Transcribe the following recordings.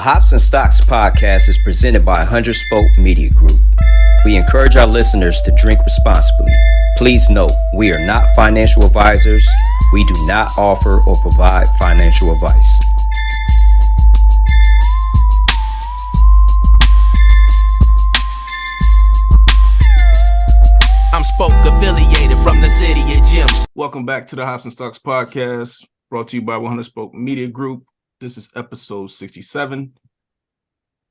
Hops and Stocks podcast is presented by 100 Spoke Media Group. We encourage our listeners to drink responsibly. Please note, we are not financial advisors. We do not offer or provide financial advice. I'm Spoke affiliated from the city of Gems. Welcome back to the Hops and Stocks podcast, brought to you by 100 Spoke Media Group. This is episode 67.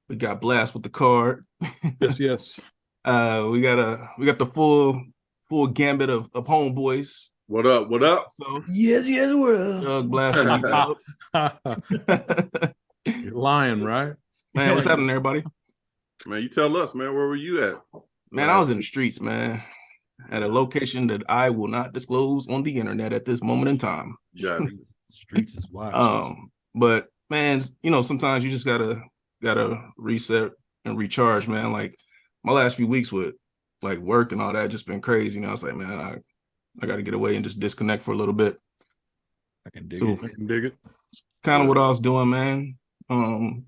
We got Blast with the card. Yes. We got the full gambit of homeboys. What up? So Yes, world. Doug, Blast, You're lying, right? man, what's happening, everybody? Man, you tell us, man, where were you at? Man, I was in the streets, man, at a location that I will not disclose on the internet at this moment in time. Yeah. Streets is wild. But man, you know, sometimes you just gotta reset and recharge, man. Like my last few weeks with like work and all that just been crazy. You know, I was like, man, I gotta get away and just disconnect for a little bit. I can dig So, it. I can dig it. kind of what I was doing, man. You know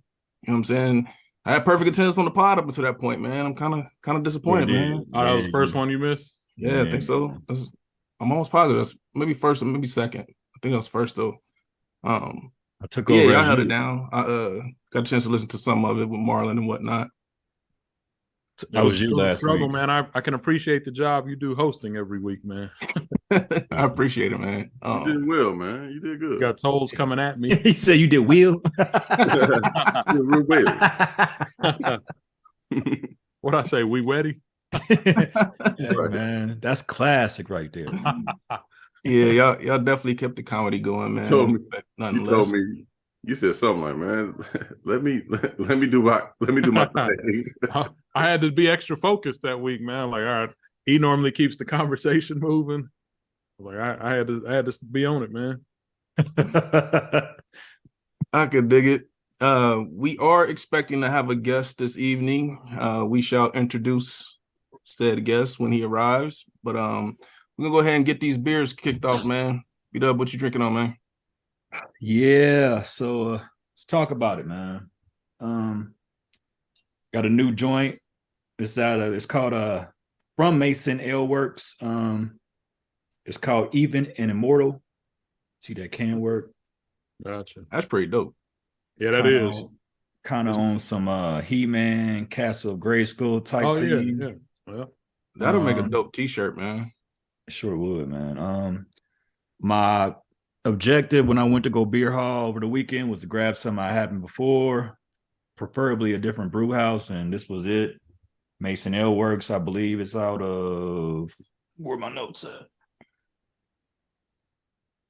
what I'm saying? I had perfect attendance on the pod up until that point, man. I'm kind of disappointed, man. Oh, that was the first one you missed? Yeah, I think so. I'm almost positive. That's maybe first or maybe second. I think that was first though. I took Yeah, over. I held it down. I got a chance to listen to some of it with Marlon and whatnot. That was you It a last struggle, week. man. I can appreciate the job you do hosting every week, man. I appreciate it, man. You did well, man. You did good. You got tolls coming at me. He said you did wheel. You did real well. What I say, we ready? Hey, man, that's classic right there. Yeah, y'all definitely kept the comedy going, man. told me- Nothing You less. told me, you said something like, man, let me do my thing. I had to be extra focused that week, man. Like, all right, he normally keeps the conversation moving. Like, I had to be on it, man. I could dig it. We are expecting to have a guest this evening. We shall introduce said guest when he arrives. But we're gonna go ahead and get these beers kicked off, man. B-Dub, what you drinking on, man? Yeah, so let's talk about it, man. Got a new joint. It's called from Mason Ale Works. It's called Even and Immortal. See that can work? Gotcha. That's pretty dope. Yeah, that is. Kind of on some He-Man, Castle Grayskull type Oh, thing. yeah. Well, That'll make a dope t-shirt, man. Sure would, man. My objective when I went to go beer hall over the weekend was to grab something I hadn't before, preferably a different brew house, and this was it. Mason Ale Works, I believe it's out of where my notes at.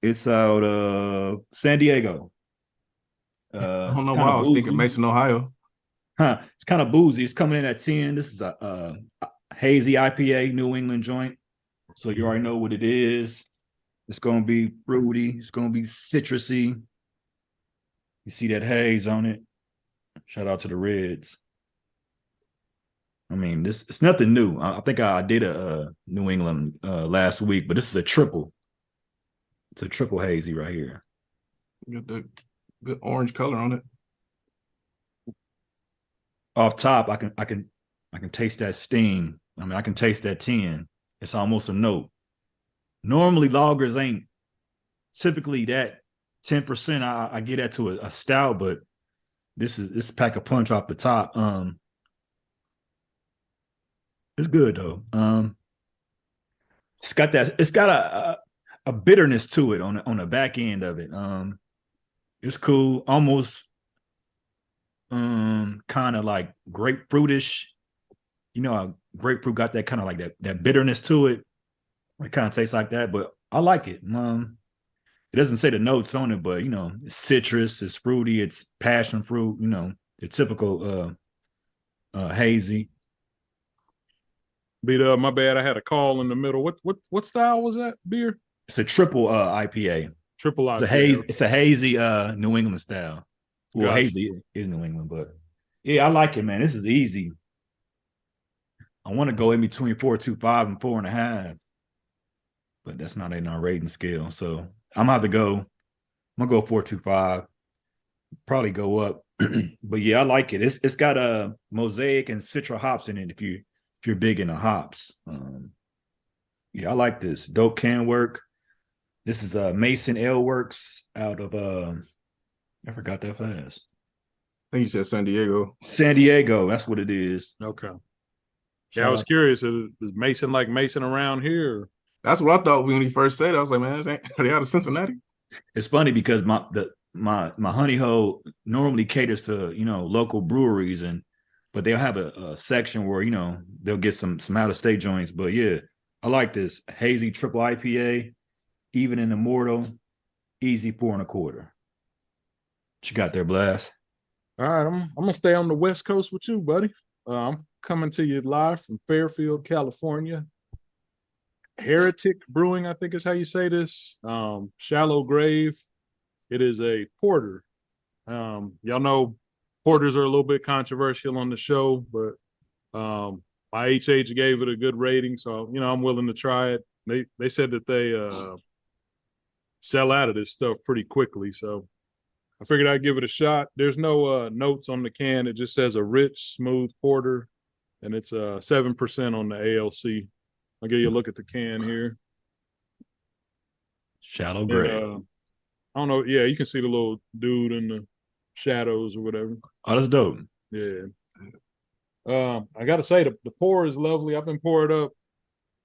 It's out of San Diego. I don't know it's why kinda I was boozy. thinking Mason, Ohio. It's kind of boozy. It's coming in at 10. This is a hazy IPA New England joint. So you already know what it is. It's going to be fruity. It's going to be citrusy. You see that haze on it. Shout out to the Reds. I mean, it's nothing new. I think I did a New England last week, but this is a triple. It's a triple hazy right here. Got the good orange color on it. Off top, I can taste that steam. I mean, I can taste that 10. It's almost a note. Normally, lagers ain't typically that 10%. I get that to a stout, but this pack a punch off the top. It's good though. It's got a bitterness to it on the back end of it. It's cool, almost kind of like grapefruitish. You know how grapefruit got that kind of like that bitterness to it. It kind of tastes like that, but I like it. It doesn't say the notes on it, but you know, it's citrus, it's fruity, it's passion fruit, you know, the typical hazy. beat up. My bad. I had a call in the middle. What style was that beer? It's a triple IPA. Triple IPA. It's a hazy New England style. Well, Gotcha. hazy is New England, but yeah, I like it, man. This is easy. I want to go in between 4.25 and 4.5, but that's not in our rating scale. So I'm gonna have to go. I'm gonna go 4.25. Probably go up But yeah, I like it. It's got a mosaic and citra hops in it. If you're big into hops, yeah, I like this. Dope can work. This is Mason Ale Works out of I forgot that fast. I think you said San Diego. San Diego, that's what it is. Okay. Shout Yeah, I was out- curious. Is Mason like Mason around here? That's what I thought when he first said it. I was like, man, are they out of Cincinnati? It's funny because my honey hole normally caters to local breweries, but they'll have a section where they'll get some out of state joints. But yeah, I like this hazy triple IPA, even in Immortal, easy 4.25. What you got there, Blast? All right, I'm gonna stay on the West Coast with you, buddy. I'm coming to you live from Fairfield, California. Heretic Brewing, I think is how you say this. Shallow Grave. It is a porter. Y'all know porters are a little bit controversial on the show, but my HH gave it a good rating, so I'm willing to try it. They said that they sell out of this stuff pretty quickly, so I figured I'd give it a shot. There's no notes on the can. It just says a rich, smooth porter, and it's 7% on the ALC. I'll give you a look at the can here. Shallow Grave. I don't know. Yeah, you can see the little dude in the shadows or whatever. Oh, that's dope. Yeah. I got to say, the pour is lovely. I've been poured up,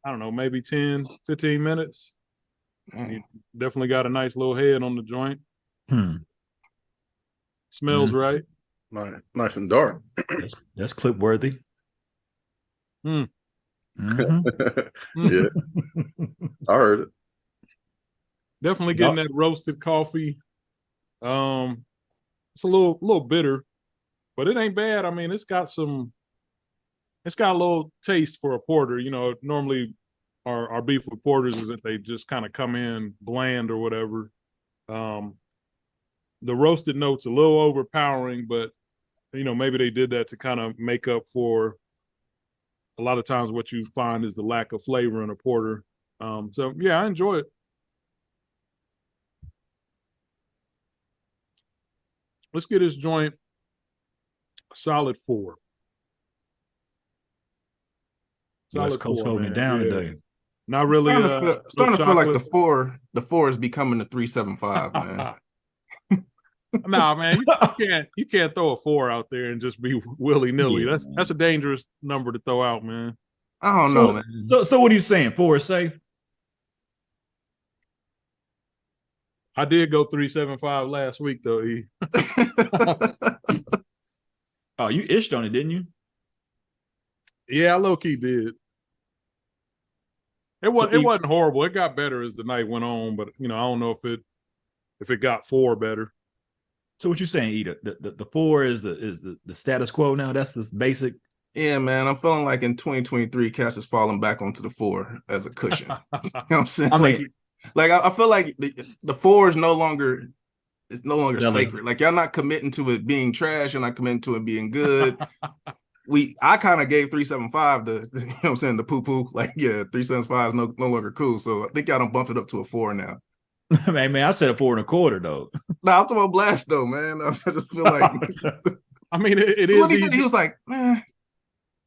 I don't know, maybe 10, 15 minutes. You definitely got a nice little head on the joint. Smells right. Nice and dark. That's clip worthy. Yeah, I heard it. Definitely getting that roasted coffee. It's a little bitter, but it ain't bad. I mean, it's got a little taste for a porter. Normally our beef with porters is that they just kind of come in bland or whatever. The roasted note's a little overpowering, but maybe they did that to kind of make up for a lot of times what you find is the lack of flavor in a porter. So yeah, I enjoy it. Let's get this joint a solid 4. West Coast holding it down today. Not really. Starting to feel like the four is becoming the 375, man. Nah, man, you can't throw a 4 out there and just be willy nilly. Yeah, that's a dangerous number to throw out, man. I don't know, man. So what are you saying? 4 is safe? I did go 375 last week though. Oh, you ished on it, didn't you? Yeah, I low key did. It wasn't horrible. It got better as the night went on, but I don't know if it got 4 better. So what you saying, Eda? The 4 is the status quo now. That's the basic. Yeah, man. I'm feeling like in 2023, Cass is falling back onto the 4 as a cushion. You know what I'm saying? I feel like the 4 is no longer sacred. Like y'all not committing to it being trash. You're not committing to it being good. I kind of gave 375 the poo-poo. Like, yeah, 375 is no longer cool. So I think y'all done bumped it up to a 4 now. Man, I said a 4.25 though. No, I'm talking about Blast though, man. I just feel like I mean, it is. He was like, man,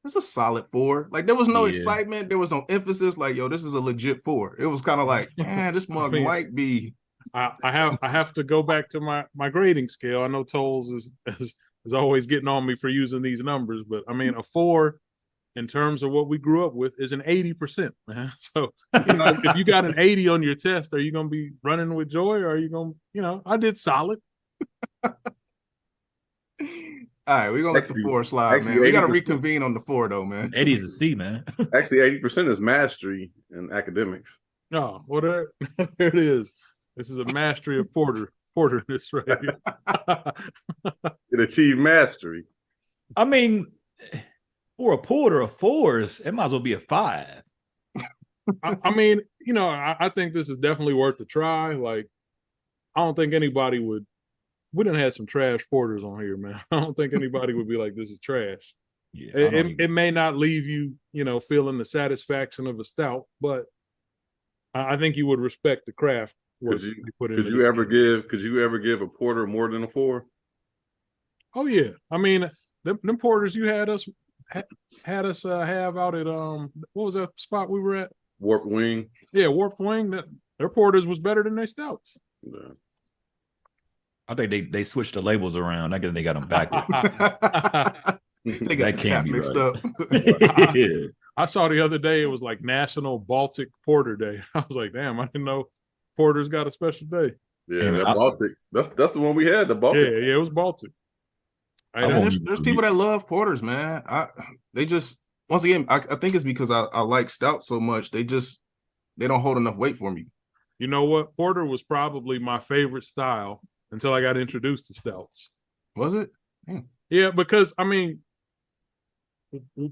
it's a solid 4. Like there was no excitement, there was no emphasis. Like, yo, this is a legit 4. It was kind of like, man, this mug might be. I have to go back to my grading scale. I know Tolls is always getting on me for using these numbers, but I mean, a 4 in terms of what we grew up with is an 80%, man. So if you got an 80 on your test, are you gonna be running with joy, or are you gonna, I did solid. All right, we're gonna let the 4 slide, man. We gotta reconvene on the 4 though, man. 80 is a C, man. Actually, 80% is mastery in academics. No, there it is. This is a mastery of porterness right here. It achieved mastery. I mean, for a porter of 4s, it might as well be a 5. I mean, I think this is definitely worth the try. Like, I don't think anybody would. We done had some trash porters on here, man. I don't think anybody would be like, this is trash. Yeah, it may not leave you, feeling the satisfaction of a stout, but I think you would respect the craft. Could you ever give a porter more than a 4? Oh yeah, I mean them porters you had us have out at what was that spot we were at? Warped Wing. Yeah, Warped Wing. That their porters was better than their stouts. Yeah. I think they switched the labels around. I guess they got them backwards. They got That the can't tap be mixed right. up. Yeah. I saw the other day it was like National Baltic Porter Day. I was like, damn, I didn't know porters got a special day. Yeah, And that I- Baltic. That's the one we had. The Yeah, Baltic. yeah, it was Baltic. I And won't there's people that love porters, man. They just once again, I think it's because I like stout so much. They don't hold enough weight for me. You know what? Porter was probably my favorite style until I got introduced to stouts. Was it? Yeah, because I mean,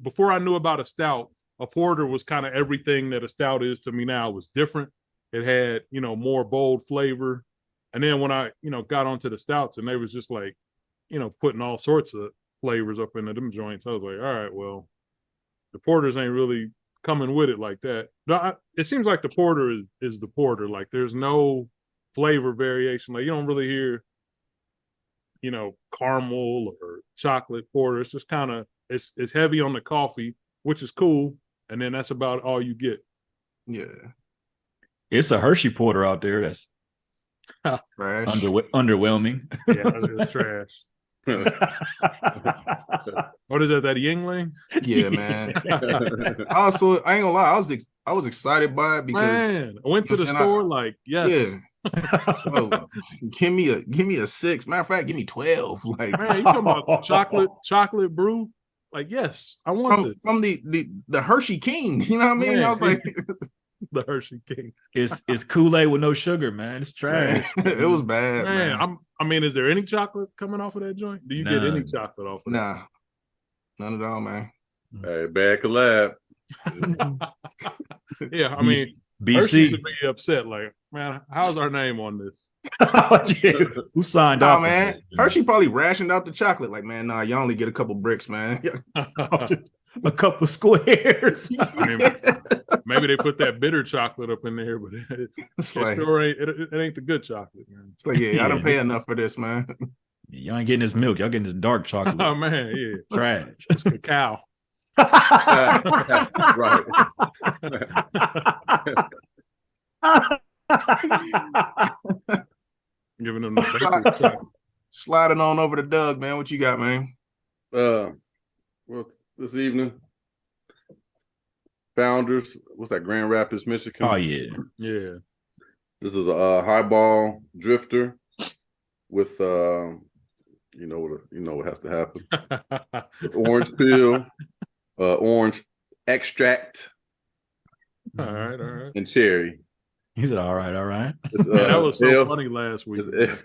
before I knew about a stout, a porter was kind of everything that a stout is to me now. It was different. It had, more bold flavor. And then when I, got onto the stouts and they was just like, putting all sorts of flavors up into them joints, I was like, all right, well, the porters ain't really coming with it like that. It seems like the porter is the porter. Like there's no flavor variation. Like you don't really hear, caramel or chocolate porter. It's just kind of it's heavy on the coffee, which is cool. And then that's about all you get. Yeah. It's a Hershey porter out there that's Trash. underwhelming. Yeah, it's trash. What is that? That Yingling? Yeah, man. Also, I ain't gonna lie, I was excited by it because Man, I went to the store like, yes. yeah. Oh, give me a 6. Matter of fact, give me 12. Like, Man, you talking about chocolate brew? Like, yes, I want this. from the Hershey King. You know what I mean? Man. I was like, The Hershey King. It's Kool-Aid with no sugar, man. It's trash. man, it was bad, man. I mean, is there any chocolate coming off of that joint? Do you get any chocolate off of that? Nah, none at all, man. Hey, bad collab. Yeah, I mean, BC. Hershey should be upset. Like, man, how's our name on this? Who signed Nah, off? man. Hershey probably rationed out the chocolate. Like, man, nah, you only get a couple bricks, man. A couple squares. I mean, maybe they put that bitter chocolate up in there, but It's like, sure ain't it ain't the good chocolate, man. it's like, yeah, I don't pay enough for this, man. Y'all ain't getting this milk. Y'all getting this dark chocolate. Oh man, yeah, Trash. it's cacao. Right. Giving them the basic chocolate. Sliding on over to Doug, man. What you got, man? Well, this evening, Founders. What's that? Grand Rapids, Michigan. Oh yeah. Yeah. This is a highball drifter with you know what has to happen. With orange peel, orange extract, All right. and cherry. He said, all right. It's, Man, that was so ale- funny last week. It's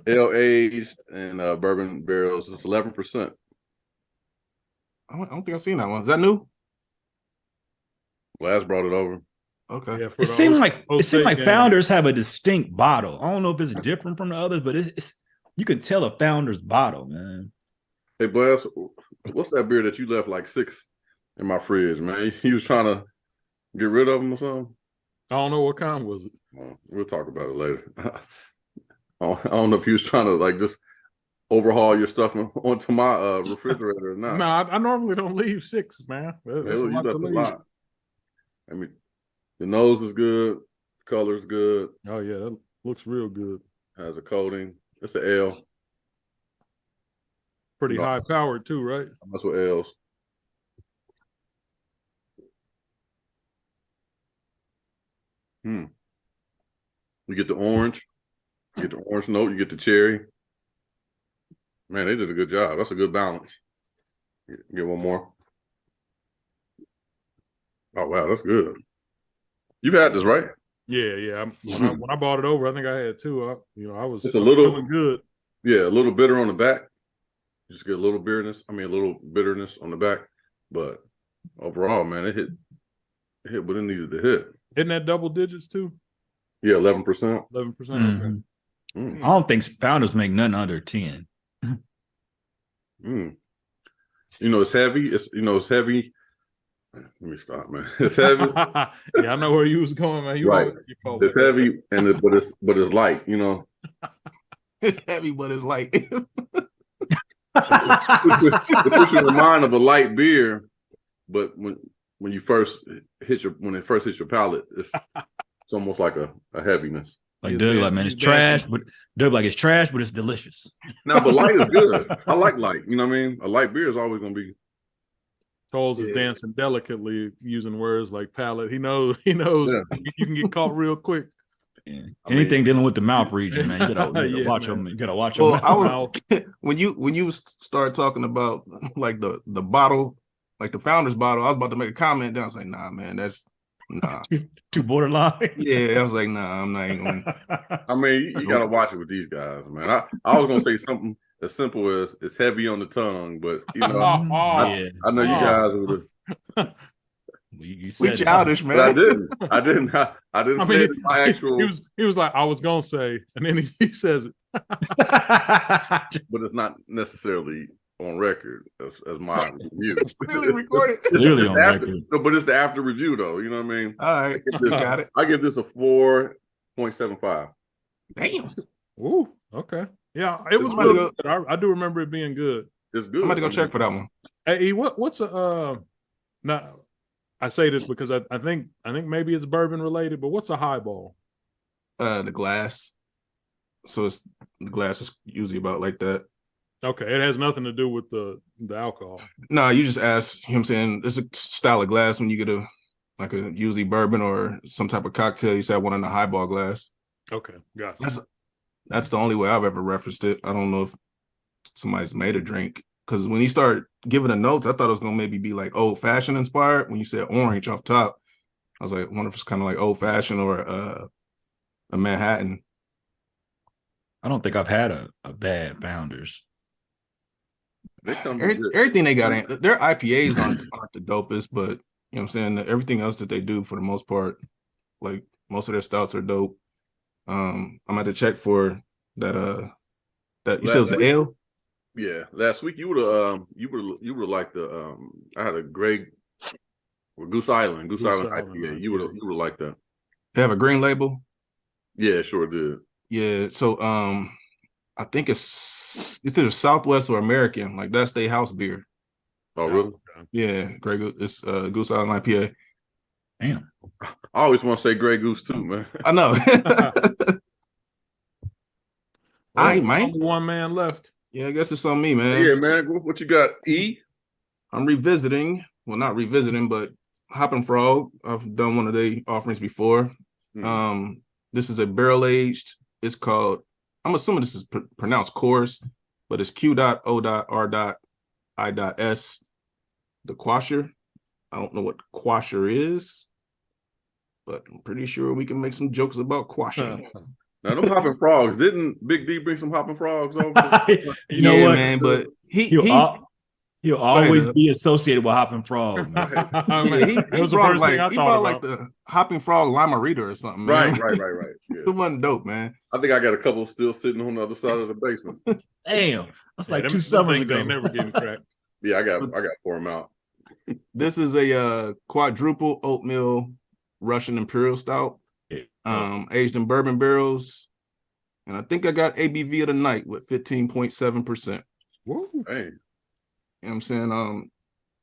ale aged and bourbon barrels. It's 11%. I don't think I've seen that one. Is that new? Last brought it over. Okay. Yeah, for It the seemed Osage like game. Founders have a distinct bottle. I don't know if it's different from the others, but it's you can tell a Founders bottle, man. Hey, Blast, what's that beer that you left like 6 in my fridge, man? You was trying to get rid of them or something? I don't know what kind was it. Well, we'll talk about it later. I don't know if you was trying to like just overhaul your stuff onto my refrigerator or not. No, I normally don't leave 6, man. That's a You lot left to a leave. lot. I mean, the nose is good, the color's good, Oh yeah, that looks real good. has a coating. It's an ale. Pretty No. high powered too, right? That's what ales. You get the orange, you get the orange note, you get the cherry. Man, they did a good job. That's a good balance. Get one more. Oh wow, that's good. You've had this, right? Yeah. When I bought it over, I think I had 2. I was It's a little- feeling good. Yeah, a little bitter on the back. You just get a little bitterness. A little bitterness on the back. But overall, man, it hit what it needed to hit. Isn't that double digits too? Yeah, 11%. 11%. Mhm. Mm. I don't think Founders make none under 10. Mm. It's heavy. It's heavy. Let me stop, man. It's heavy. Yeah, I know where you was going, man. Right. It's heavy, but it's light. It's heavy, but it's light. It puts you in the mind of a light beer, but when it first hits your palate, it's almost like a heaviness. Like Doug, like, man, it's trash, but Doug, like, it's trash, but it's delicious. Now, but light is good. I like light. You know what I mean? A light beer is always gonna be. Coles is dancing delicately using words like palate. He knows you can get caught real quick. Yeah. Anything dealing with the mouth region, man, you gotta watch them. You gotta watch them. Well, I was when you start talking about like the bottle, like the founder's bottle, I was about to make a comment. Then I was like, nah, man, that's nah. too borderline. Yeah, I was like, nah, I'm not even gonna. I mean, you gotta watch it with these guys, man. I was gonna say something as simple as it's heavy on the tongue, but you know, I know you guys would have. You We childish, man. But I didn't say it in my actual. He was like, I was gonna say, and then he says it. But it's not necessarily on record as my review. It's clearly recorded. Clearly on record. No, but it's the after review though. You know what I mean? All right, got it. I give this a 4.75. Damn. Ooh, okay. Yeah, it was really good. I do remember it being good. It's good. I'm about to go check for that one. Hey, what's now I say this because I think maybe it's bourbon related, but what's a highball? The glass. So it's the glass is usually about like that. Okay, it has nothing to do with the alcohol. No, you just ask him saying it's a style of glass when you get a usually bourbon or some type of cocktail. You say I want in a highball glass. Okay, got it. That's the only way I've ever referenced it. I don't know if somebody's made a drink. Because when you start giving the notes, I thought it was gonna maybe be like old fashioned inspired. When you said orange off top, I was like, I wonder if it's kind of like old fashioned or a Manhattan. I don't think I've had a bad Founders. Everything they got, their IPAs aren't the dopest, but you know what I'm saying. Everything else that they do, for the most part, like most of their stouts are dope. I'm about to check for that. That you said it was an ale. Yeah, last week you would have liked the I had a Grey Goose Island IPA. You would have liked that. They have a green label. Yeah, it sure did. Yeah, so I think it's either Southwest or American. Like that's their house beer. Oh, really? Yeah, Grey Goose. It's Goose Island IPA. Damn. I always want to say Grey Goose too, man. I know. All right, man. One man left. Yeah, I guess it's on me, man. Yeah, man. What you got? I'm revisiting. Well, not revisiting, but Hoppin' Frog. I've done one of their offerings before. This is a barrel aged. It's called. I'm assuming this is pronounced coarse, but it's Q.O.R.I.S. The quasher. I don't know what quasher is, but I'm pretty sure we can make some jokes about quashing. Now, them hopping frogs, didn't Big D bring some hopping frogs over? You know what, man? But he'll always be associated with hopping frog. Man. He brought like the hopping frog limerita or something. Man. Right. Yeah. It wasn't dope, man. I think I got a couple still sitting on the other side of the basement. Damn, that's like 2 summers ago. They never getting cracked. Yeah, I got pour them out. This is a quadruple oatmeal Russian Imperial Stout. Aged in bourbon barrels, and I think I got ABV of the night with 15.7%. Woo! Hey, you know what I'm saying?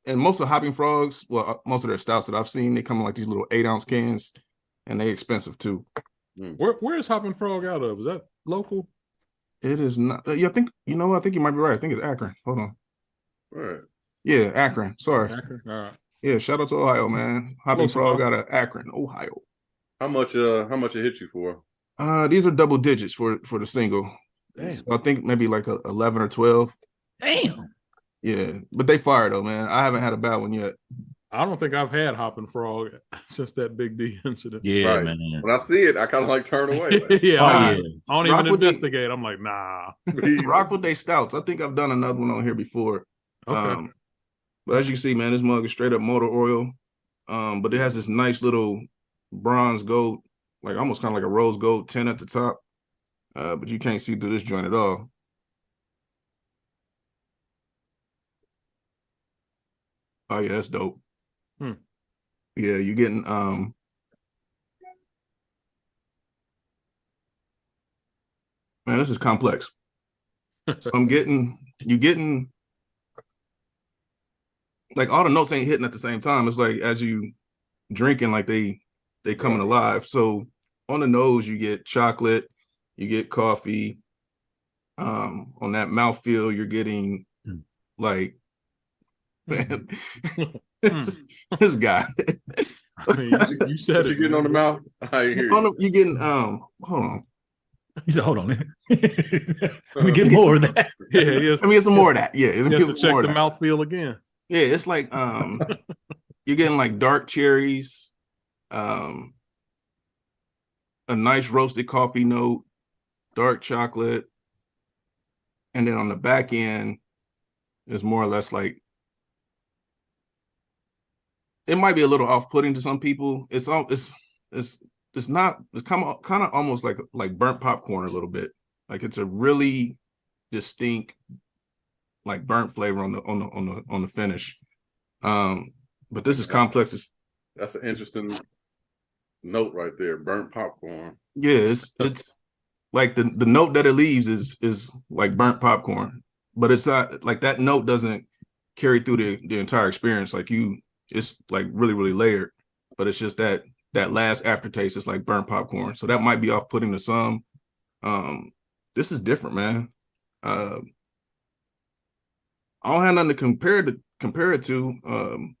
And most of Hopping Frogs, well, most of their stouts that I've seen, they come in like these little 8-ounce cans, and they expensive too. Where is Hopping Frog out of? Is that local? It is not. I think you might be right. I think it's Akron. Hold on. All right. Yeah, Akron. Sorry. Akron. All right. Yeah, shout out to Ohio, man. Hopping Frog out of Akron, Ohio. How much it hit you for? These are double digits for the single. So I think maybe like 11 or 12. Damn. Yeah, but they fire though, man. I haven't had a bad one yet. I don't think I've had Hopping Frog since that Big D incident. Yeah, right. Man. When I see it, I kind of like turn away. I don't even investigate. I'm like, nah. Rock with they stouts. I think I've done another one on here before. Okay. But as you can see, man, this mug is straight up motor oil. But it has this nice little bronze gold, like almost kind of like a rose gold tint at the top. But you can't see through this joint at all. Oh yeah, that's dope. Yeah, you're getting man, this is complex. So you getting like all the notes ain't hitting at the same time. It's like as you drinking, like they coming alive. So on the nose, you get chocolate, you get coffee. On that mouthfeel, you're getting like man, this guy. I mean, you said You it. getting on the mouth? I hear you. You getting hold on. He said, "Hold on, let me get more of that." Yeah, yes. I mean, it's some more of that. Yeah, You have to check the mouthfeel again. Yeah, it's like you're getting like dark cherries, a nice roasted coffee note, dark chocolate, and then on the back end is more or less like it might be a little off-putting to some people. It's kind of almost like burnt popcorn a little bit. Like it's a really distinct like burnt flavor on the finish. But this is complex. That's an interesting note right there. Burnt popcorn. Yeah, it's like the note that it leaves is like burnt popcorn, but it's not like that note doesn't carry through the entire experience. Like it's like really, really layered, but it's just that last aftertaste is like burnt popcorn. So that might be off-putting to some. This is different, man. I don't have nothing to compare it to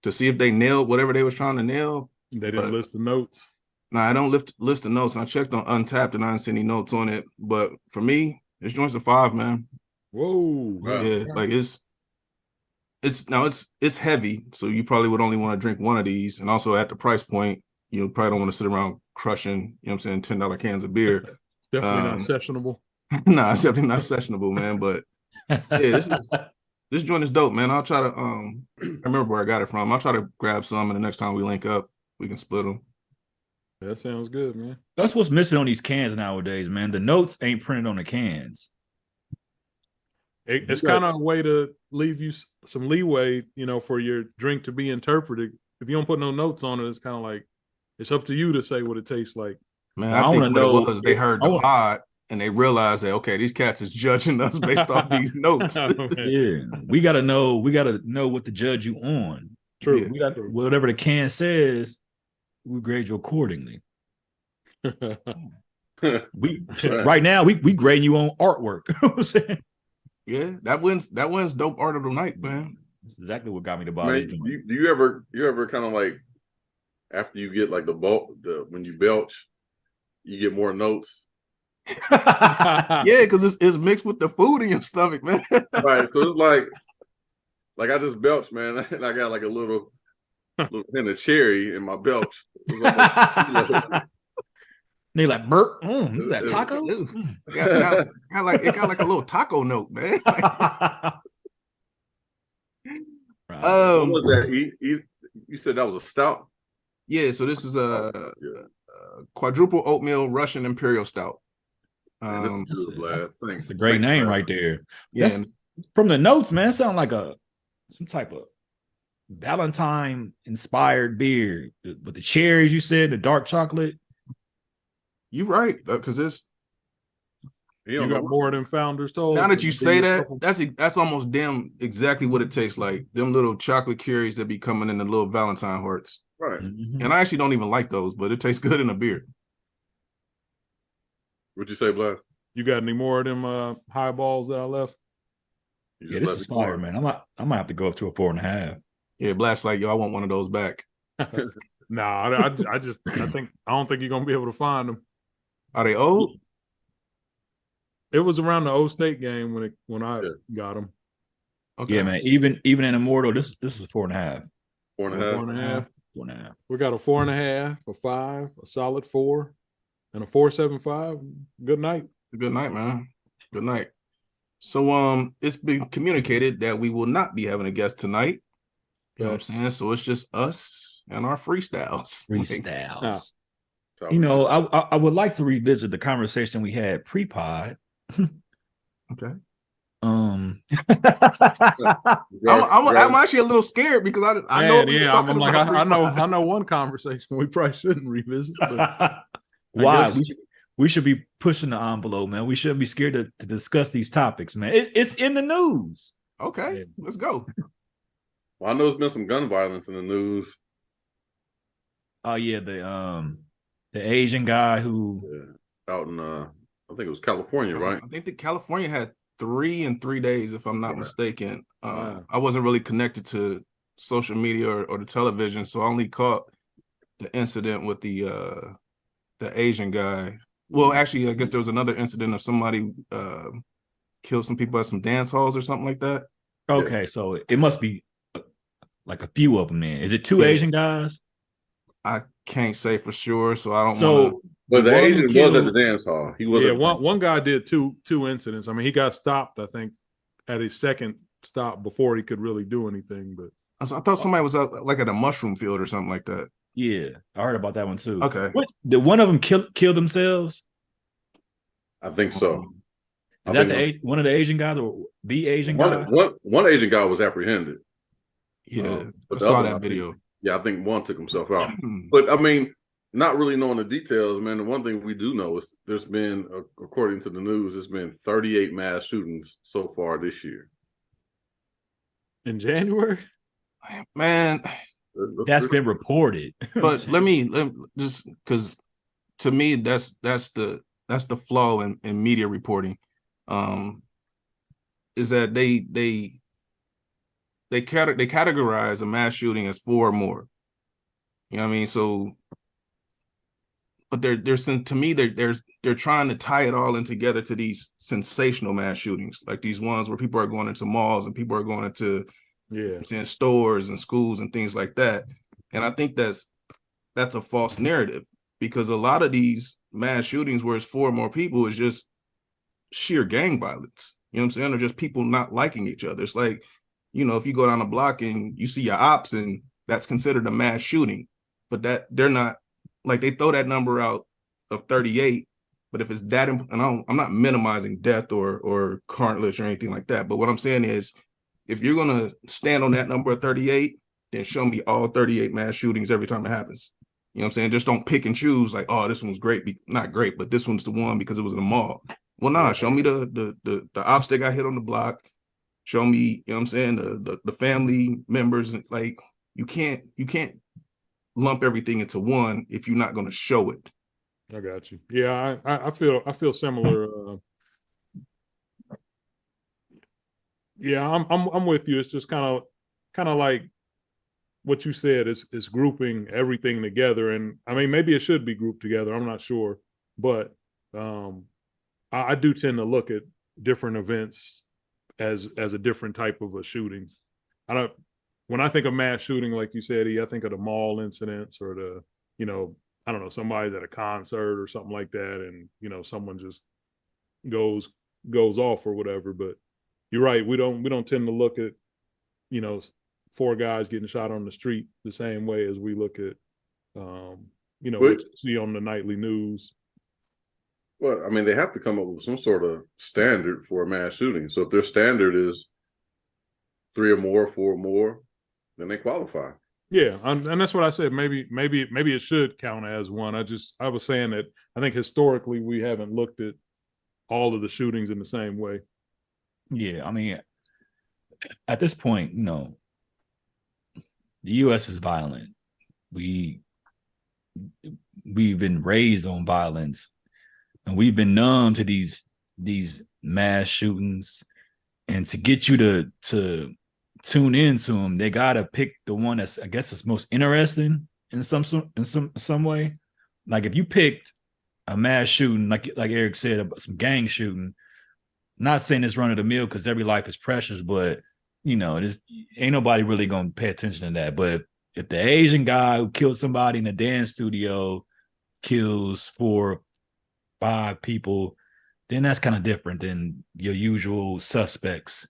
see if they nailed whatever they was trying to nail. They didn't list the notes. No, I don't list the notes. I checked on Untapped and I didn't see any notes on it. But for me, this joint's a 5, man. Whoa. Wow. Yeah, like it's heavy, so you probably would only want to drink one of these. And also at the price point, you probably don't want to sit around crushing, you know what I'm saying, $10 cans of beer. It's definitely not sessionable. Nah, it's definitely not sessionable, man. But yeah, this joint is dope, man. I'll try to I remember where I got it from. I'll try to grab some, and the next time we link up, we can split them. That sounds good, man. That's what's missing on these cans nowadays, man. The notes ain't printed on the cans. It's kind of a way to leave you some leeway, for your drink to be interpreted. If you don't put no notes on it, it's kind of like it's up to you to say what it tastes like. Man, I think what it was, they heard the pod and they realized that okay, these cats is judging us based off these notes. Yeah, we gotta know what to judge you on. True. Yeah, we got whatever the can says, we grade you accordingly. Right now we grading you on artwork. You know what I'm saying? Yeah, that wins dope art of the night, man. That's exactly what got me to buy it. Do you ever kind of like after you get like when you belch, you get more notes? Yeah, because it's mixed with the food in your stomach, man. Right. So it's like I just belched, man, and I got like a little hint of cherry in my belch. They like Bert. Is that taco? It got like a little taco note, man. What was that? You said that was a stout? Yeah, so this is a quadruple oatmeal Russian Imperial Stout. That's a great name right there. Yeah, from the notes, man, it sounds like some type of Valentine inspired beer. But the cherries, you said, the dark chocolate. You're right, because you got more than Founders told. Now that you say that, that's almost damn exactly what it tastes like. Them little chocolate cherries that be coming in the little Valentine hearts. Right. Mm-hmm. And I actually don't even like those, but it tastes good in a beer. What'd you say, Blast? You got any more of them highballs that I left? Yeah, this is fire, man. I might have to go up to a 4.5. Yeah, Blast like, yo, I want one of those back. Nah, I don't think you're gonna be able to find them. Are they old? It was around the O State game when I got them. Okay. Yeah, man. Even in Immortal, this is a 4.5. 4.5. 4.5. We got a 4.5, a 5, a solid 4, and a 4.75. Good night. Good night, man. Good night. So it's been communicated that we will not be having a guest tonight. You know what I'm saying? So it's just us and our freestyles. Freestyles. I would like to revisit the conversation we had pre-pod. Okay. I'm actually a little scared because I know we was talking about I know one conversation we probably shouldn't revisit. But why we should be pushing the envelope, man. We shouldn't be scared to discuss these topics, man. It's in the news. Okay, let's go. Well, I know there's been some gun violence in the news. Oh yeah, the Asian guy who Out in I think it was California, right? I think that California had 3 in 3 days, if I'm not mistaken. Wow. I wasn't really connected to social media or the television, so I only caught the incident with the Asian guy. Well, actually, I guess there was another incident of somebody killed some people at some dance halls or something like that. okay, so it must be like a few of them. Then is it 2 Yeah. Asian guys? I can't say for sure, so I don't want So But the one who Asian was killed- at the dance hall. He was Yeah, at the one guy did two incidents. I mean, he got stopped, I think, at his second stop before he could really do anything. But I thought somebody was out like at a mushroom field or something like that. yeah, I heard about that one too. Okay. What did one of them kill themselves? I think so. Is I that think one of the Asian guys or the Asian guy? one Asian guy was apprehended. Yeah, But I the saw other that one, video. Yeah, I think one took himself out. But I mean, not really knowing the details, man. The one thing we do know is there's been, according to the news, there's been 38 mass shootings so far this year. in January, Man, That's been reported. but let me just because to me that's the flaw in media reporting, is that they categorize a mass shooting as 4 or more. You know what I mean? So, but they're to me they're trying to tie it all in together to these sensational mass shootings, like these ones where people are going into malls and people are going into in stores and schools and things like that. And I think that's a false narrative, because a lot of these mass shootings where it's 4 or more people is just sheer gang violence. You know what I'm saying? Or just people not liking each other. It's like, if you go down a block and you see your ops, and that's considered a mass shooting, but that they're not, like, they throw that number out of 38. But if it's that, and I'm not minimizing death or cartilage or anything like that. But what I'm saying is, if you're going to stand on that number of 38, then show me all 38 mass shootings every time it happens. You know what I'm saying? Just don't pick and choose like, oh, this one's great. Not great, but this one's the one because it was in a mall. Well, nah, show me the ops that got hit on the block. Show me, you know what I'm saying, the family members. Like, you can't lump everything into one if you're not going to show it. I got you. Yeah, I feel similar. Yeah, I'm with you. It's just kind of like what you said. Is grouping everything together, and I mean, maybe it should be grouped together. I'm not sure, but I do tend to look at different events as a different type of a shooting. When I think of mass shooting, like you said, I think of the mall incidents or I don't know, somebody's at a concert or something like that, and someone just goes off or whatever. But you're right, we don't tend to look at 4 guys getting shot on the street the same way as we look at what you see on the nightly news. Well, I mean, they have to come up with some sort of standard for a mass shooting. So if their standard is 3 or more, 4 or more, then they qualify. Yeah, and that's what I said. Maybe it should count as one. I was saying that I think historically we haven't looked at all of the shootings in the same way. Yeah, I mean, at this point, the U.S. is violent. We've been raised on violence, and we've been numb to these mass shootings. And to get you to tune into them, they gotta pick the one that's, I guess, is most interesting in some way. Like, if you picked a mass shooting, like Eric said, about some gang shooting, not saying it's run of the mill because every life is precious, but this ain't nobody really gonna pay attention to that. But if the Asian guy who killed somebody in a dance studio kills 4 or 5 people, then that's kind of different than your usual suspects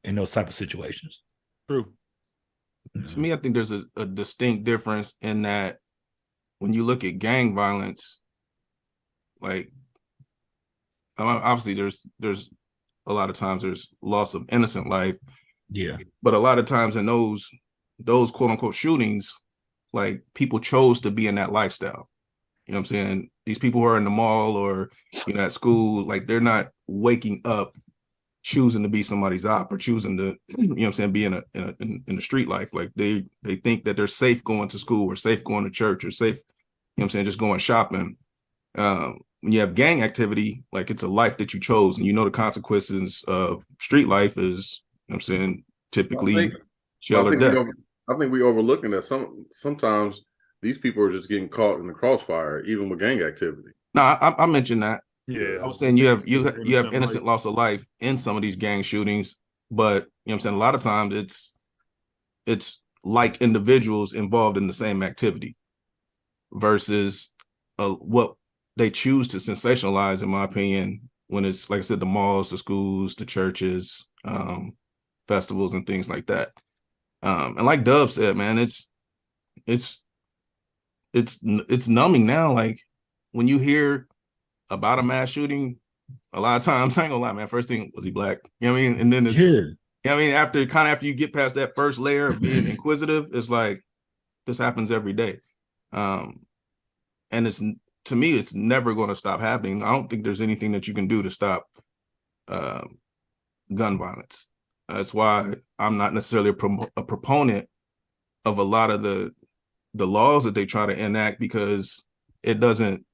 in those type of situations. True. To me, I think there's a distinct difference in that when you look at gang violence, like, obviously there's a lot of times there's loss of innocent life. Yeah. But a lot of times in those quote unquote shootings, like, people chose to be in that lifestyle. You know what I'm saying? These people who are in the mall or, you know, at school, like they're not waking up choosing to be somebody's op or choosing to, you know what I'm saying, be in the street life. Like they think that they're safe going to school or safe going to church or safe, you know what I'm saying, just going shopping. When you have gang activity, like it's a life that you chose and you know the consequences of street life is, you know what I'm saying, typically jail or death. I think we overlooking that sometimes these people are just getting caught in the crossfire, even with gang activity. No, I mentioned that. Yeah, I was saying you have innocent loss of life in some of these gang shootings, but you know what I'm saying, a lot of times it's like individuals involved in the same activity versus what they choose to sensationalize, in my opinion, when it's like I said, the malls, the schools, the churches, festivals, and things like that. And like Dub said, man, it's numbing now. Like when you hear about a mass shooting, a lot of times, I ain't gonna lie, man. First thing, was he black? You know what I mean? And then it's, you know what I mean, after you get past that first layer of being inquisitive, it's like this happens every day. And it's, to me, it's never going to stop happening. I don't think there's anything that you can do to stop gun violence. That's why I'm not necessarily a proponent of a lot of the laws that they try to enact, because it doesn't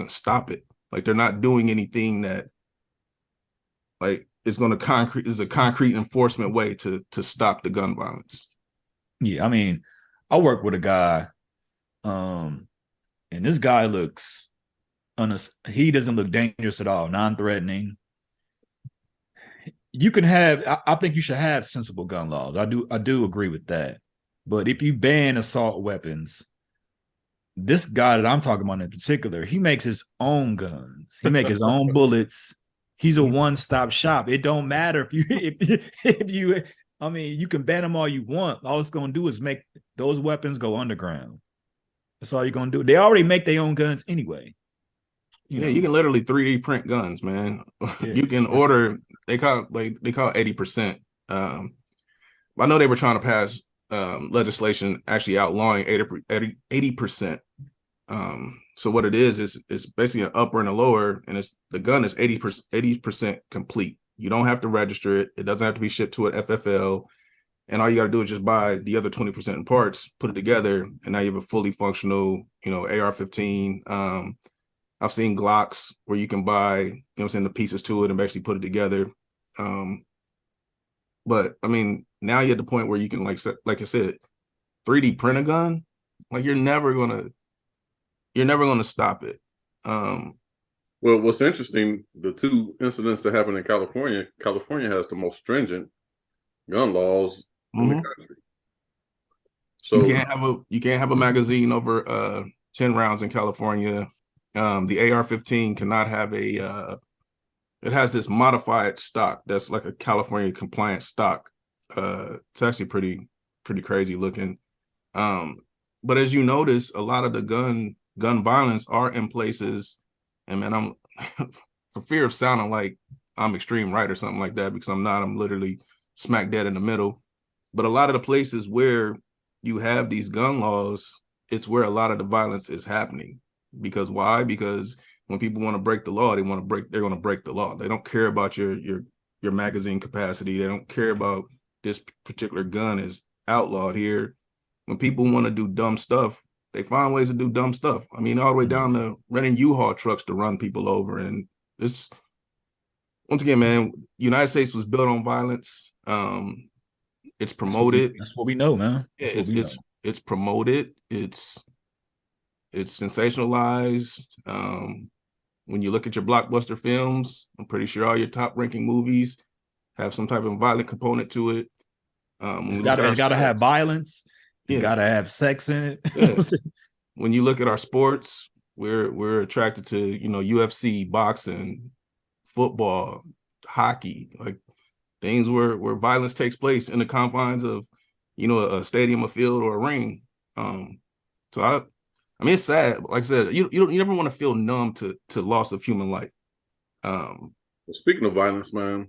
stop it. Like they're not doing anything that like is a concrete enforcement way to stop the gun violence. Yeah, I mean, I work with a guy, and this guy looks he doesn't look dangerous at all, non-threatening. You can have, I think you should have sensible gun laws. I do agree with that. But if you ban assault weapons, this guy that I'm talking about in particular, he makes his own guns. He makes his own bullets. He's a one-stop shop. It don't matter if you I mean, you can ban them all you want. All it's going to do is make those weapons go underground. That's all you're going to do. They already make their own guns anyway. You can literally 3D print guns, man. Yeah. You can order, they call it 80%. I know they were trying to pass legislation actually outlawing 80%. So what it is basically an upper and a lower, and the gun is 80% complete. You don't have to register it. It doesn't have to be shipped to an FFL. And all you got to do is just buy the other 20% in parts, put it together, and now you have a fully functional, AR-15. I've seen Glocks where you can buy, the pieces to it and actually put it together. But I mean, now you're at the point where you can, like I said, 3D print a gun. Like you're never gonna stop it. Well, what's interesting, the two incidents that happened in California has the most stringent gun laws in the country. So you can't have a magazine over 10 rounds in California. The AR-15 cannot have it has this modified stock that's like a California compliant stock. It's actually pretty crazy looking. But as you notice, a lot of the gun violence are in places, and man, I'm for fear of sounding like I'm extreme right or something like that, because I'm not. I'm literally smack dead in the middle. But a lot of the places where you have these gun laws, it's where a lot of the violence is happening. Because why? Because when people want to break the law, they're going to break the law. They don't care about your magazine capacity. They don't care about this particular gun is outlawed here. When people want to do dumb stuff, they find ways to do dumb stuff. I mean, all the way down to renting U-Haul trucks to run people over. And this, once again, man, United States was built on violence. It's promoted. That's what we know, man. It's promoted. It's sensationalized. When you look at your blockbuster films, I'm pretty sure all your top ranking movies have some type of violent component to it. It's got to have violence. It's got to have sex in it. Yeah. When you look at our sports, we're attracted to, UFC, boxing, football, hockey, like things where violence takes place in the confines of, a stadium, a field, or a ring. So I mean, it's sad. Like I said, you never want to feel numb to loss of human life. Well, speaking of violence, man,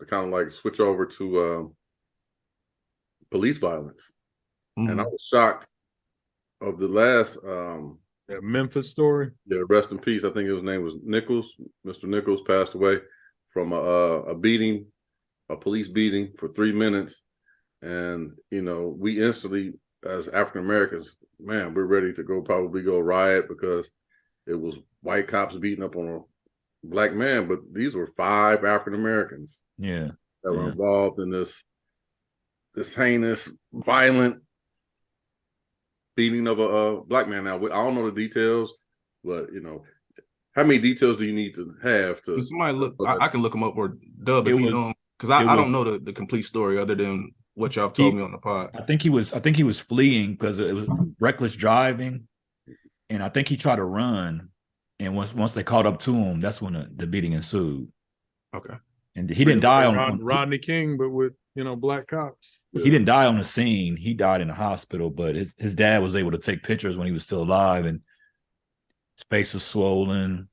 I kind of like switch over to police violence. And I was shocked of the last That Memphis story. Yeah, rest in peace. I think his name was Nichols. Mr. Nichols passed away from a beating, a police beating for 3 minutes. And, you know, we instantly, as African Americans, man, we're ready to probably go riot because it was white cops beating up on a black man. But these were 5 African Americans Yeah. that were involved in this heinous, violent beating of a black man. Now, I don't know the details, but, you know, how many details do you need to have to? Somebody look, I can look them up, or Dub, if you know, because I don't know the complete story other than what y'all told me on the pod. I think he was fleeing because it was reckless driving, and I think he tried to run. And once they caught up to him, that's when the beating ensued. Okay. And he didn't die on Rodney King, but with black cops. He didn't die on the scene. He died in the hospital, but his dad was able to take pictures when he was still alive, and his face was swollen.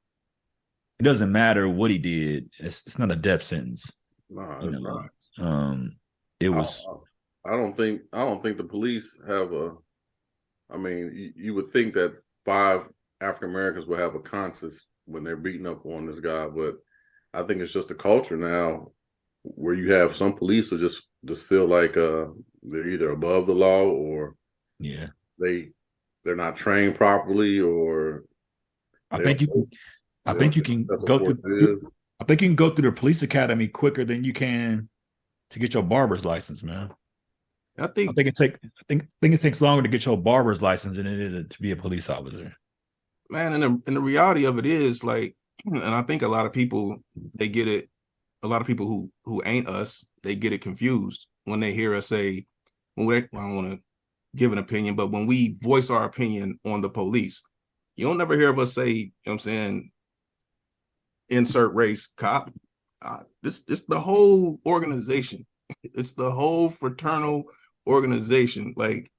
It doesn't matter what he did. It's not a death sentence. No, it's not. It was. I don't think the police have I mean, you would think that 5 African Americans would have a conscience when they're beating up on this guy, but I think it's just a culture now where you have some police who just feel like they're either above the law or they're not trained properly, or I think you can go through the police academy quicker than you can to get your barber's license, man. I think it takes longer to get your barber's license than it is to be a police officer. Man, and the reality of it is, like, and I think a lot of people, they get it. A lot of people who ain't us, they get it confused when they hear us say, I don't want to give an opinion, but when we voice our opinion on the police, you don't never hear of us say, you know what I'm saying, insert race cop. It's the whole organization. It's the whole fraternal organization. Like,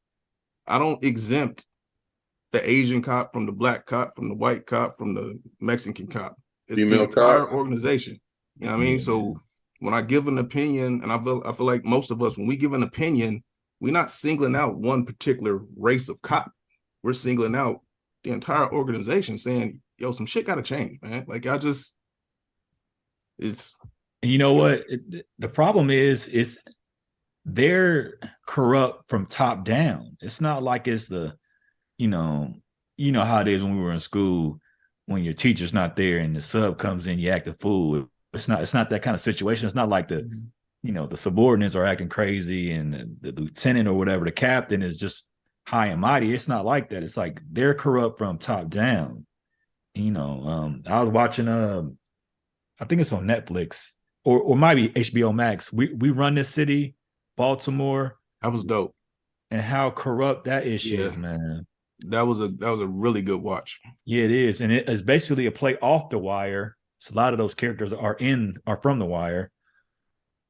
I don't exempt the Asian cop from the black cop, from the white cop, from the Mexican cop. It's the entire organization. You know what I mean? So when I give an opinion, and I feel like most of us, when we give an opinion, we're not singling out one particular race of cop. We're singling out the entire organization, saying, yo, some shit got to change, man. Like, it's. And you know what? The problem is they're corrupt from top down. It's not like it's you know how it is when we were in school, when your teacher's not there and the sub comes in, you act a fool. It's not that kind of situation. It's not like the subordinates are acting crazy and the lieutenant or whatever, the captain is just high and mighty. It's not like that. It's like they're corrupt from top down. I was watching I think it's on Netflix or might be HBO Max. We Run This City, Baltimore. That was dope. And how corrupt that issue is, man. That was a really good watch. Yeah, it is. And it is basically a play off The Wire. So a lot of those characters are from The Wire.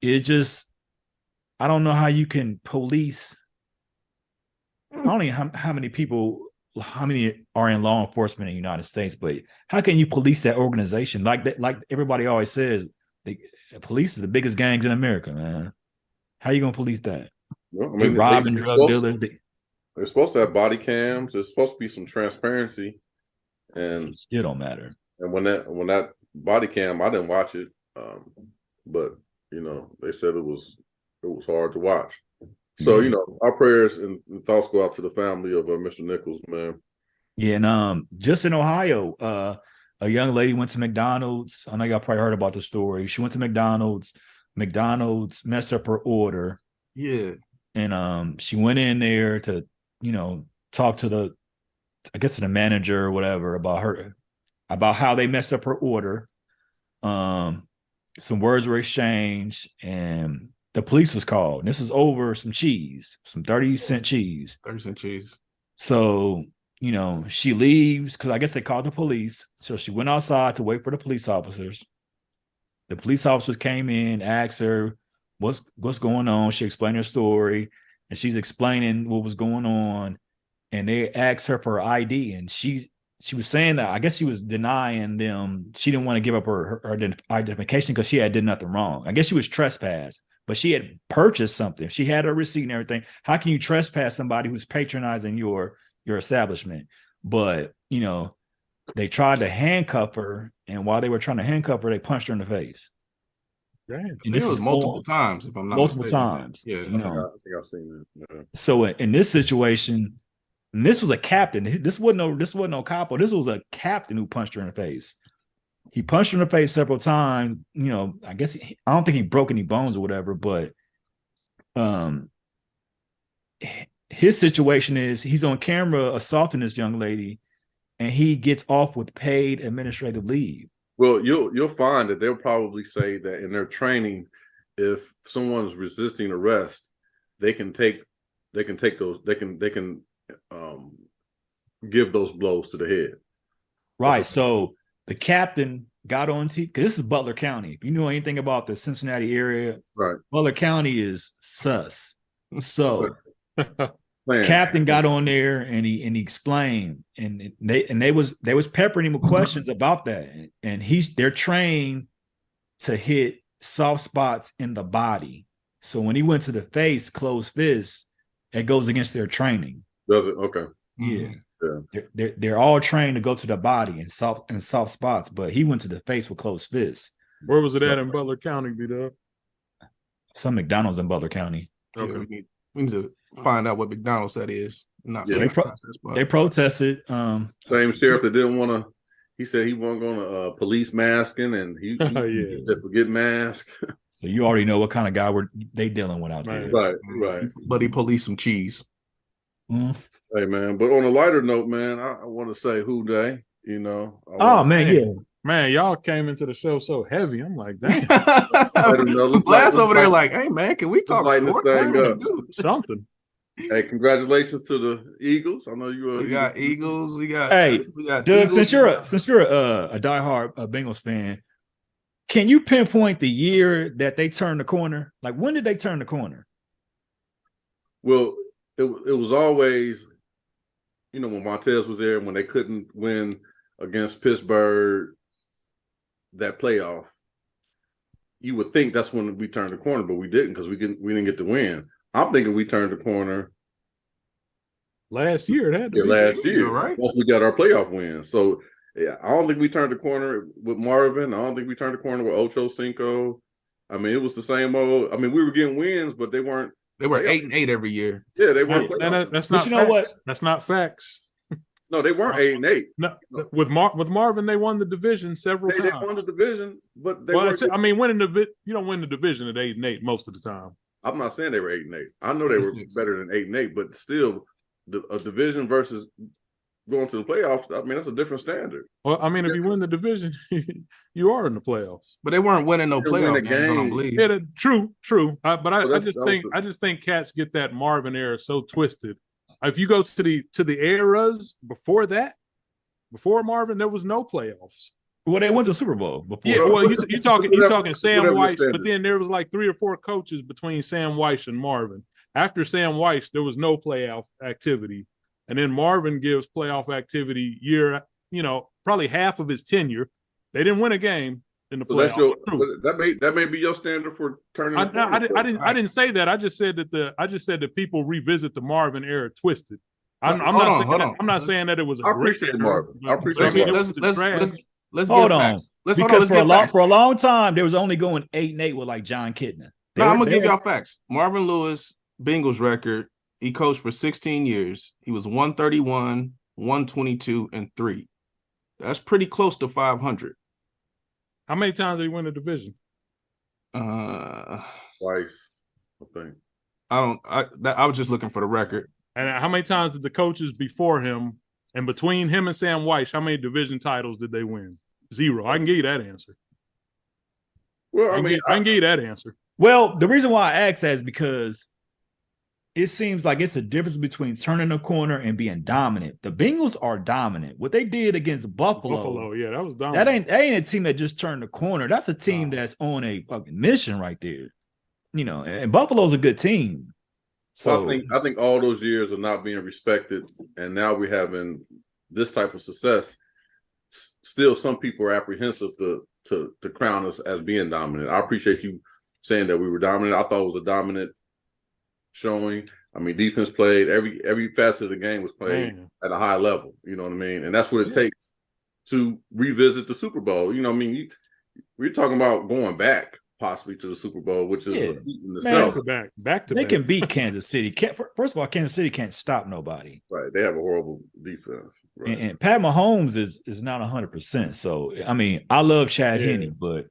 It's just, I don't know how you can police. I don't know how many are in law enforcement in the United States, but how can you police that organization? Like everybody always says, police is the biggest gangs in America, man. How you gonna police that? Well, I mean, robbing drug dealers. They're supposed to have body cams. There's supposed to be some transparency, and it still don't matter. And when that body cam, I didn't watch it, but they said it was hard to watch. So our prayers and thoughts go out to the family of Mr. Nichols, man. Yeah, and just in Ohio, a young lady went to McDonald's. I know y'all probably heard about the story. She went to McDonald's. McDonald's messed up her order. Yeah, and she went in there to talk to the manager or whatever about how they messed up her order. Some words were exchanged and the police was called. And this is over some cheese, some 30-cent cheese. 30-cent cheese. So, she leaves because I guess they called the police. So she went outside to wait for the police officers. The police officers came in, asked her what's going on. She explained her story and she's explaining what was going on. And they asked her for her ID. And she was saying that I guess she was denying them. She didn't want to give up her identification because she had did nothing wrong. I guess she was trespassed, but she had purchased something. She had her receipt and everything. How can you trespass somebody who's patronizing your establishment? but they tried to handcuff her, and while they were trying to handcuff her, they punched her in the face. Damn. I think it was multiple times, if I'm not multiple mistaken. times. Yeah. I think I've seen that. Yeah. So in this situation, and this was a captain. This wasn't no capo. This was a captain who punched her in the face. He punched her in the face several times. I guess I don't think he broke any bones or whatever, but his situation is he's on camera assaulting this young lady, and he gets off with paid administrative leave. Well, you'll find that they'll probably say that in their training, if someone's resisting arrest, they can give those blows to the head. Right. So the captain got on TV because this is Butler County. If you know anything about the Cincinnati area, Right. Butler County is sus. So Man. captain got on there and he explained, and they was peppering him with questions about that, and they're trained to hit soft spots in the body. So when he went to the face, closed fist, it goes against their training. Does it? Okay. Yeah. Yeah. They're all trained to go to the body and soft spots, but he went to the face with closed fists. Where was it at in Butler County, B-Dub? Some McDonald's in Butler County. Okay. Yeah, we need to find out what McDonald's that is. Not Yeah, they protested. Same sheriff that didn't want to. He said he wasn't going to police masking, and he said forget mask. So you already know what kind of guy they dealing with out there. Right. But he policed some cheese. Mm. Hey man, but on a lighter note, man, I want to say who day. Man, y'all came into the show so heavy. I'm like, damn. Blast over there like, hey man, can we talk sport? Something. Hey, congratulations to the Eagles. I know you are. We got Eagles. We got Doug, Eagles. since you're a diehard Bengals fan, can you pinpoint the year that they turned the corner? Like, when did they turn the corner? Well, it was always, when Montez was there, when they couldn't win against Pittsburgh, that playoff, you would think that's when we turned the corner, but we didn't, because we didn't get the win. I'm thinking we turned the corner last year. It had to be. Last year, right? Once we got our playoff win. So yeah, I don't think we turned the corner with Marvin. I don't think we turned the corner with Ocho Cinco. I mean, it was the same old. I mean, we were getting wins, but they weren't. They were 8-8 every year. Yeah, they weren't. That's not. But facts. That's not facts. No, they weren't 8-8. No, with Marvin, they won the division several times. They won the division, but they winning you don't win the division at 8-8 most of the time. I'm not saying they were 8-8. I know they were better than 8-8, but still, a division versus going to the playoffs, I mean, that's a different standard. Well, I mean, if you win the division, you are in the playoffs. But they weren't winning no playoff games, I don't believe. Yeah, true. I just think cats get that Marvin era so twisted. If you go to the eras before that, before Marvin, there was no playoffs. Well, they went to Super Bowl before. Yeah, well, you're talking Sam Weiss, but then there was like 3 or 4 coaches between Sam Weiss and Marvin. After Sam Weiss, there was no playoff activity, and then Marvin gives playoff activity probably half of his tenure. They didn't win a game in the playoffs. That may be your standard for turning. I didn't say that. I just said that people revisit the Marvin era twisted. I'm not saying that it was a great era. Marvin. I appreciate Marvin. Let's hold on. Because for a long time, they was only going 8-8 with like John Kitna. I'm gonna give y'all facts. Marvin Lewis, Bengals record. He coached for 16 years. He was 131, 122, and 3. That's pretty close to 500. How many times did he win the division? Twice, I think. I was just looking for the record. And how many times did the coaches before him and between him and Sam Weiss, how many division titles did they win? 0. I can give you that answer. Well, I can give you that answer. Well, the reason why I ask that is because it seems like it's a difference between turning a corner and being dominant. The Bengals are dominant. What they did against Buffalo, yeah, that was dominant. That ain't a team that just turned the corner. That's a team that's on a fucking mission right there. And Buffalo's a good team. So I think all those years of not being respected, and now we're having this type of success. Still, some people are apprehensive to crown us as being dominant. I appreciate you saying that we were dominant. I thought it was a dominant showing. I mean, defense played, every facet of the game was played Man. at a high level. You know what I mean? And that's what it takes to revisit the Super Bowl. You know what I mean? We're talking about going back possibly to the Super Bowl, which is a feat in itself. Back to They back. can beat Kansas City. First of all, Kansas City can't stop nobody. Right. They have a horrible defense. Right. And Pat Mahomes is not 100%. So I mean, I love Chad Henne, but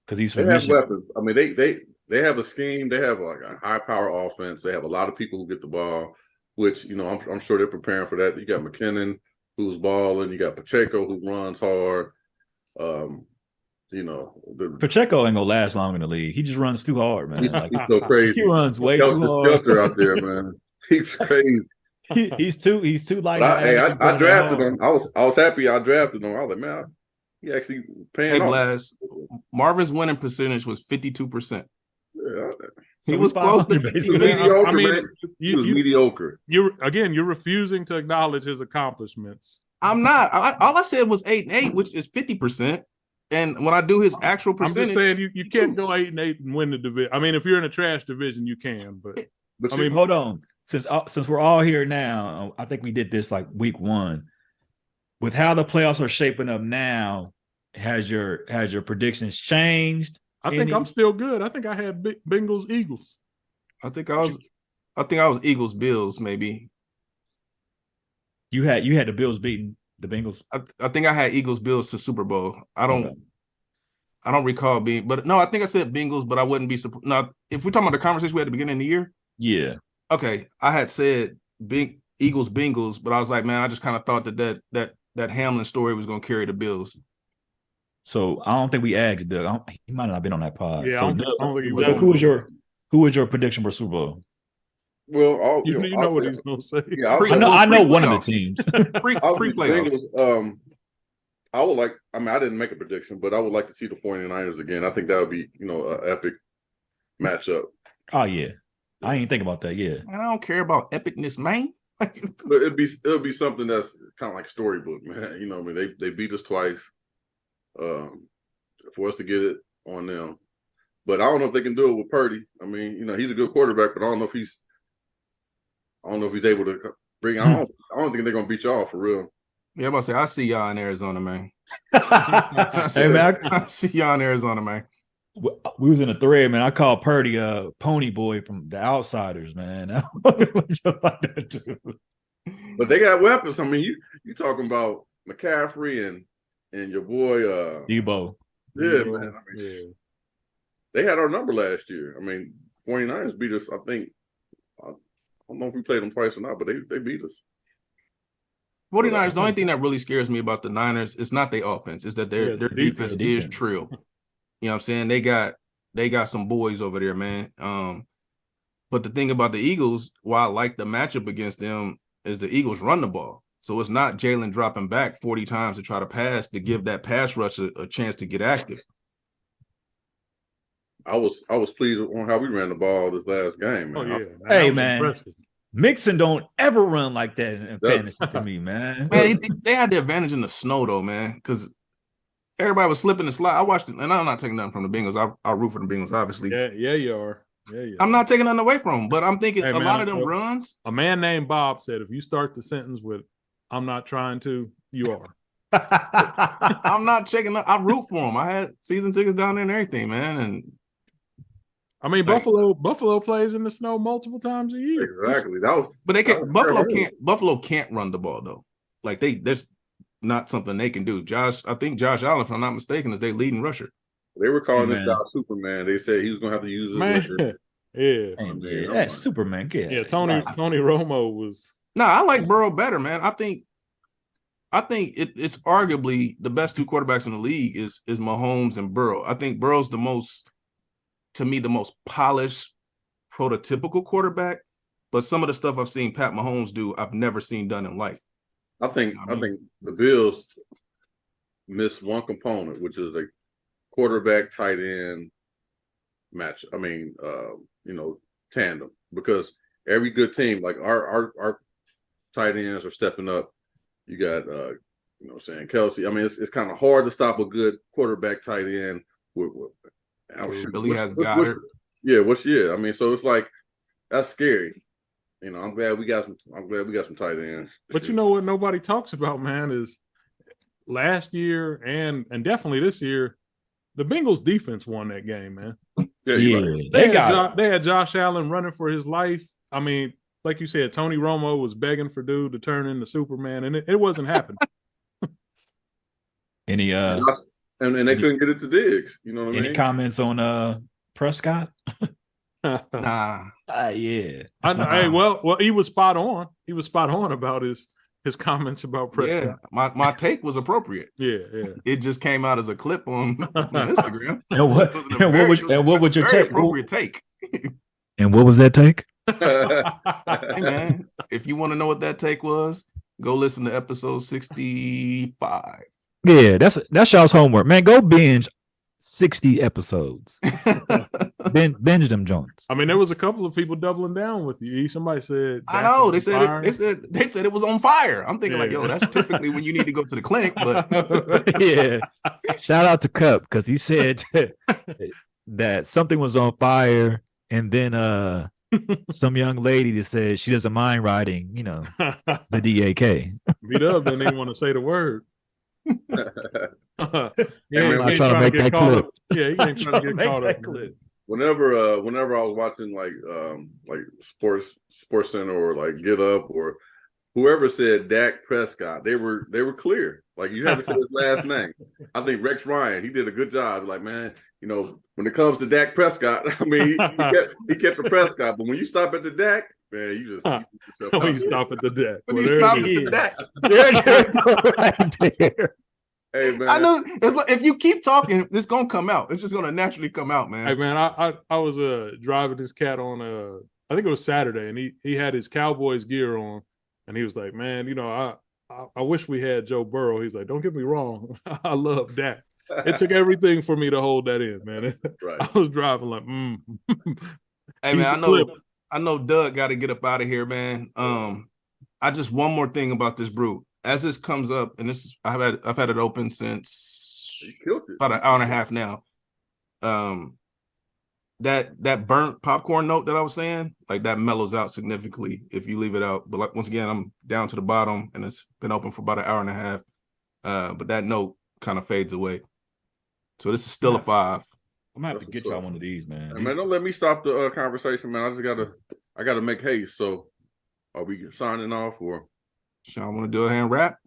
because he's from They have Michigan. weapons. I mean, they have a scheme. They have like a high power offense. They have a lot of people who get the ball, which I'm sure they're preparing for that. You got McKinnon who's balling. You got Pacheco who runs hard. Pacheco ain't gonna last long in the league. He just runs too hard, man. He's so crazy. He runs way too hard. Shelter out there, man. He's crazy. He's too light. I drafted him. I was happy I drafted him. I was like, man, he actually paying Hey, off. Blaz, Marvin's winning percentage was 52%. Yeah. He was close to basically. Mediocre, I mean, man. He was mediocre. You're refusing to acknowledge his accomplishments. I'm not. All I said was 8-8, which is 50%. And when I do his actual I'm percentage, just saying you can't go 8-8 and win the division. I mean, if you're in a trash division, you can. But But I mean, Hold on. Since we're all here now, I think we did this like week 1. With how the playoffs are shaping up now, has your predictions changed? I think I'm still good. I think I had Bengals Eagles. I think I was Eagles Bills maybe. You had the Bills beating the Bengals. I think I had Eagles Bills to Super Bowl. I don't recall being, but no, I think I said Bengals, but I wouldn't be surprised. Now, if we're talking about the conversation we had at the beginning of the year, Yeah. okay, I had said Eagles Bengals, but I was like, man, I just kind of thought that Hamlin story was going to carry the Bills. So I don't think we asked Doug. He might not have been on that pod. Yeah, So I don't think he was Doug, on who was your prediction for Super Bowl? Well, you know what he's going to say. Yeah, I know one of the teams. Three playoffs. I would like. I mean, I didn't make a prediction, but I would like to see the 49ers again. I think that would be, an epic matchup. Oh yeah, I ain't think about that. Yeah, And I don't care about epicness, man. But it'll be something that's kind of like storybook, man. I mean, they beat us twice. For us to get it on them, but I don't know if they can do it with Purdy. I mean, he's a good quarterback, but I don't know if he's able to bring. I don't think they're gonna beat y'all for real. Yeah, I'm about to say I see y'all in Arizona, man. Hey man, I see y'all in Arizona, man. We was in a thread, man. I called Purdy Pony Boy from the Outsiders, man. Like that too. But they got weapons. I mean, you talking about McCaffrey and your boy Debo. Yeah, man. I mean, they had our number last year. I mean, 49ers beat us, I think. I don't know if we played them twice or not, but they beat us. 49ers, the only thing that really scares me about the Niners is not their offense, is that their defense is trill. You know what I'm saying? They got some boys over there, man. But the thing about the Eagles, while I like the matchup against them, is the Eagles run the ball. So it's not Jalen dropping back 40 times to try to pass to give that pass rush a chance to get active. I was pleased on how we ran the ball this last game, man. Oh, yeah. Hey, man. Impressive. Mixon don't ever run like that in fantasy for me, man. Man, they had the advantage in the snow, though, man, because everybody was slipping and slide. I watched it, and I'm not taking nothing from the Bengals. I root for the Bengals, obviously. Yeah, you are. Yeah, I'm not taking nothing away from them, but I'm thinking a lot of them runs. A man named Bob said, if you start the sentence with, I'm not trying to, you are. I'm not checking up. I root for them. I had season tickets down there and everything, man. And I mean, Buffalo plays in the snow multiple times a year. Exactly. But they can't. Buffalo can't run the ball though. Like there's not something they can do. I think Josh Allen, if I'm not mistaken, is their leading rusher. They were calling this guy Superman. They said he was gonna have to use his rusher. Yeah, that's Superman. Yeah, Tony Romo was. No, I like Burrow better, man. I think it's arguably the best two quarterbacks in the league is Mahomes and Burrow. I think Burrow's the most polished, prototypical quarterback. But some of the stuff I've seen Pat Mahomes do, I've never seen done in life. I think the Bills missed one component, which is a quarterback tight end match. I mean, tandem, because every good team, like our tight ends are stepping up. You got, Kelsey. I mean, it's kind of hard to stop a good quarterback tight end. Billy has Goddard. I mean, so it's like that's scary. You know, I'm glad we got some tight ends. But you know what nobody talks about, man, is last year and definitely this year, the Bengals defense won that game, man. Yeah, right. They had Josh Allen running for his life. I mean, like you said, Tony Romo was begging for dude to turn into Superman, and it wasn't happening. Any and they couldn't get it to Diggs. You know what I mean? Any comments on Prescott? Nah. Yeah. Hey, well, he was spot on. He was spot on about his comments about Prescott. Yeah, my take was appropriate. Yeah. It just came out as a clip on Instagram. And what would your take? Appropriate take. And what was that take? Hey man, if you want to know what that take was, go listen to episode 65. Yeah, that's y'all's homework, man. Go binge 60 episodes. binge them joints. I mean, there was a couple of people doubling down with you. Somebody said, I know they said it was on fire. I'm thinking like, yo, that's typically when you need to go to the clinic. But yeah, shout out to Cup because he said that something was on fire, and then some young lady that said she doesn't mind riding, the DAK. Beat up didn't even want to say the word. I'm not trying to make that clip. Yeah, he ain't trying to get caught up. Whenever I was watching like Sports Center or like Get Up or whoever said Dak Prescott, they were clear. Like you had to say his last name. I think Rex Ryan, he did a good job. Like, man, when it comes to Dak Prescott, I mean, he kept the Prescott, but when you stop at the Dak, man, you stop at the Dak. When you stop at the Dak, right there. Hey man, I know if you keep talking, it's gonna come out. It's just gonna naturally come out, man. Hey man, I was driving this cat on I think it was Saturday, and he had his Cowboys gear on, and he was like, man, I wish we had Joe Burrow. He's like, don't get me wrong, I love Dak. It took everything for me to hold that in, man. Right. I was driving like, Hey man, I know Doug got to get up out of here, man. I just one more thing about this brew. As this comes up, and I've had it open since about an hour and a half now. That burnt popcorn note that I was saying, like that mellows out significantly if you leave it out. But like, once again, I'm down to the bottom, and it's been open for about an hour and a half. But that note kind of fades away. So this is still a 5. I'm gonna have to get y'all one of these, man. Hey, man, don't let me stop the conversation, man. I gotta make haste. So, are we signing off or? Sean, want to do a hand wrap?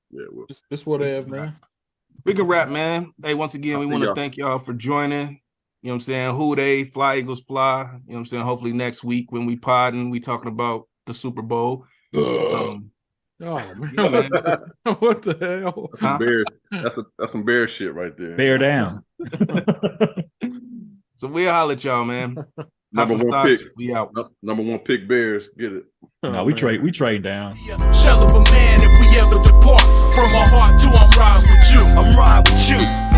Yeah, this whatever, man. We can wrap, man. Hey, once again, we want to thank y'all for joining. You know what I'm saying? Who they fly, Eagles fly. You know what I'm saying? Hopefully next week when we podding, we talking about the Super Bowl. Oh man, yeah, man. What the hell? That's some bear shit right there. Bear down. So we'll holler at y'all, man. Number one pick. We out. Number one pick Bears. Get it. No, we trade down. Shell of a man if we ever depart from our heart to I'm riding with you. I'm riding with you.